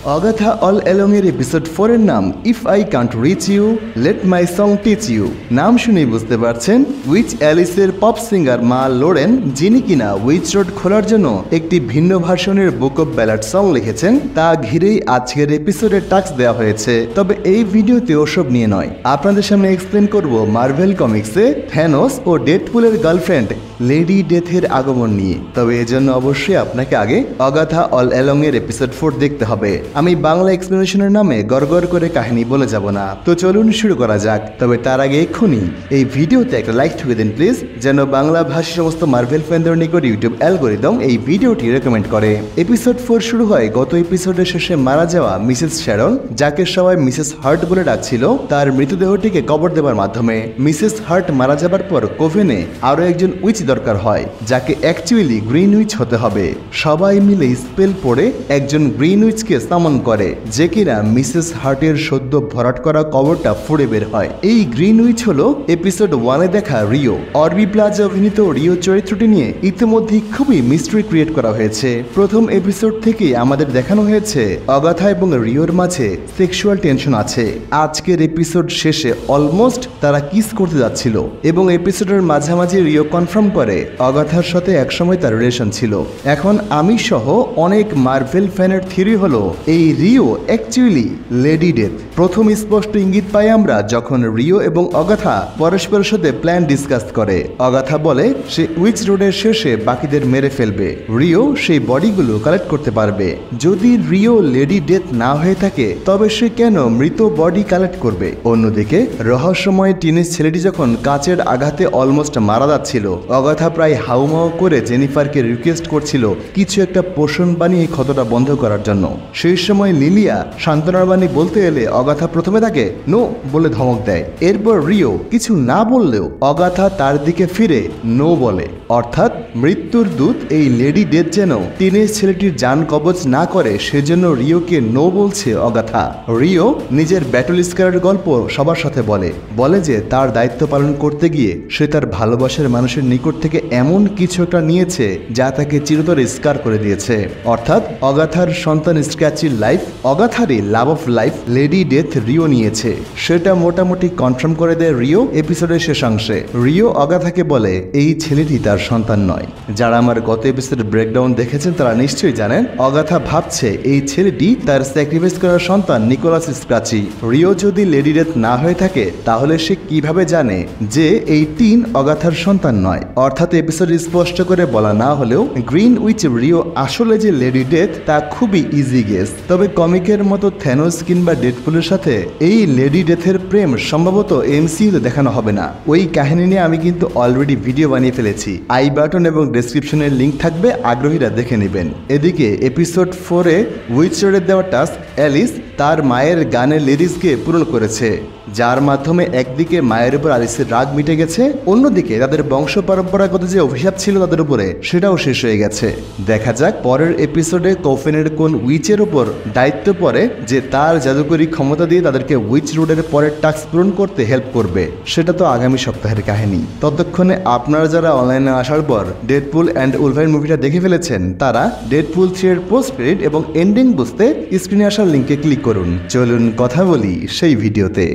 অগাথা all along এর episode 4 এর নাম if I can't reach you let my song teach you. নাম শুনেই বুঝতে পারছেন উইচ অ্যালিসের পপ সিঙ্গার মা লোরেন, যিনি কিনা উইচ রোড খোলার জন্য একটি ভিন্ন ভার্সনের বুক অফ ব্যালাড সং লিখেছেন, তা ঘিরেই আজকের এপিসোডের টাস্ক দেওয়া হয়েছে। তবে এই ভিডিওতে ওসব নিয়ে নয়, আপনাদের সামনে এক্সপ্লেন করব মার্ভেল কমিক্সে থ্যানোস ও ডেডপুলের গার্লফ্রেন্ড লেডি ডেথের আগমন নিয়ে। তবে এজন্য অবশ্যই আপনাকে আগে অগাথা অল অ্যালং এর এপিসোড 4 দেখতে হবে। আমি বাংলা এক্সপ্লেনেশনের নামে গড়গড় করে কাহিনী বলে যাব না, তো চলুন শুরু করা যাক। তবে তার আগে এক্ষুনি এই ভিডিওতে একটা লাইক ঠুকে দিন প্লিজ, যেন বাংলা ভাষী সমস্ত মার্ভেল ফ্যানদের নিকট ইউটিউব অ্যালগরিদম এই ভিডিওটি রেকমেন্ড করে। এপিসোড 4 শুরু হয় গত এপিসোডের শেষে মারা যাওয়া মিসেস শ্যারন, যাকে সবাই মিসেস হার্ট বলে ডাকছিল, তার মৃতদেহটিকে কবর দেওয়ার মাধ্যমে। মিসেস হার্ট মারা যাবার পর কোভেনে আরো একজন উইচ দরকার হয়, যাকে অ্যাকচুয়ালি গ্রিন উইচ হতে হবে। সবাই মিলে স্পেল পড়ে একজন গ্রিন উইচকে সামন করে, যে কিনা মিসেস হার্টের সদ্য ভরাট করা কবরটা ফুড়ে বের হয়। এই গ্রিন উইচ হলো এপিসোড 1 এ দেখা রিও। অরবি প্লাজা অভিনীত রিও চরিত্রটি নিয়ে ইতিমধ্যে খুবই মিস্ট্রি ক্রিয়েট করা হয়েছে। প্রথম এপিসোড থেকেই আমাদের দেখানো হয়েছে অগাথা এবং রিওর মাঝে সেক্সুয়াল টেনশন আছে। আজকের এপিসোড শেষে অলমোস্ট তারা কিস করতে যাচ্ছিল এবং এপিসোডের মাঝামাঝি রিও কনফার্ম করে অগাথার সাথে একসময় তার রিলেশন ছিল। এখন আমি সহ অনেক মার্ভেল ফ্যানের থিওরি হলো এই রিও অ্যাকচুয়ালি লেডি ডেথ। প্রথম স্পষ্ট ইঙ্গিত পাই আমরা যখন রিও এবং অগাথা পরস্পরের সাথে প্ল্যান ডিসকাস করে। অগাথা বলে সে উইচ রোডের শেষে বাকিদের মেরে ফেলবে, রিও সেই বডিগুলো কালেক্ট করতে পারবে। যদি রিও লেডি ডেথ না হয়ে থাকে তবে সে কেন মৃত বডি কালেক্ট করবে? অন্যদিকে রহস্যময় টিনেজ ছেলেটি যখন কাচের আঘাতে অলমোস্ট মারা যাচ্ছিল, অগাথা প্রায় হাউমাউ করে জেনিফারকে রিকোয়েস্ট করছিল কিছু একটা পোষণ বানিয়ে ক্ষতটা বন্ধ করার জন্য। সেই সময় লিলিয়া সান্ত্বনার বাণী বলতে এলে অগাথা প্রথমে তাকে নো বলে ধমক দেয়। এরপর রিও কিছু না বললেও অগাথা তার দিকে ফিরে নো বলে। অর্থাৎ মৃত্যুর দূত এই লেডি ডেথ যেন টিনেজ ছেলেটির জান কবজ না করে, সেজন্য রিওকে নো বলছে অগাথা। রিও নিজের ব্যাটল স্কারের গল্প সবার সাথে বলে যে তার দায়িত্ব পালন করতে গিয়ে সে তার ভালোবাসার মানুষের নিকট থেকে এমন কিছু একটা নিয়েছে যা তাকে চিরতরে স্কার করে দিয়েছে। অর্থাৎ অগাথার সন্তান স্ক্র্যাচির লাইফ, অগাথারই love of life Lady Death রিও নিয়েছে, সেটা মোটামুটি কনফার্ম করে দেয় রিও এপিসোডের শেষাংশে। রিও অগাথাকে বলে এই ছেলেটি তার সন্তান নয়। যারা আমার গত এপিসোডের ব্রেকডাউন দেখেছেন তারা নিশ্চয়ই জানেন অগাথা ভাবছে এই ছেলেটি তার স্যাক্রিফাইস করার সন্তান নিকোলাস স্ক্র্যাচি। রিও যদি লেডি ডেথ না হয়ে থাকে তাহলে সে কিভাবে জানে যে এই টিন অগাথার সন্তান নয়? অর্থাৎ এপিসোড স্পষ্ট করে বলা না হলেও গ্রিন উইচ রিও আসলে যে লেডি ডেথ তা খুবই ইজি গেস। তবে কমিকের মতো থ্যানোস কিংবা ডেডপুলের সাথে এই লেডি ডেথের প্রেম সম্ভবত এমসিইউতে দেখানো হবে না। ওই কাহিনী নিয়ে আমি কিন্তু অলরেডি ভিডিও বানিয়ে ফেলেছি, আই বাটন এবং ডেসক্রিপশনের লিঙ্ক থাকবে, আগ্রহীরা দেখে নেবেন। এদিকে এপিসোড 4 এ উইচ রোডের দেওয়া টাস্ক অ্যালিস তার মায়ের গানের লিরিক্সকে পূরণ করেছে, যার মাধ্যমে একদিকে মায়ের উপর আলিসের রাগ মিটে গেছে, অন্যদিকে তাদের বংশ পরম্পরাগত যে অভিশাপ ছিল তাদের উপরে সেটাও শেষ হয়ে গেছে। দেখা যাক পরের এপিসোডে কোফেনের কোন উইচের উপর দায়িত্ব পড়ে যে তার জাদুকরী ক্ষমতা দিয়ে তাদেরকে উইচ রোডের পরের টাস্ক পূরণ করতে হেল্প করবে। সেটা তো আগামী সপ্তাহের কাহিনী। ততক্ষণে আপনারা যারা অনলাইনে আসার পর ডেডপুল অ্যান্ড উলভারিন মুভিটা দেখে ফেলেছেন তারা ডেডপুল 3 এর পোস্ট ক্রেডিট এবং এন্ডিং বুঝতে স্ক্রিনে আসার লিঙ্কে ক্লিক করুন। চলুন কথা বলি সেই ভিডিওতে।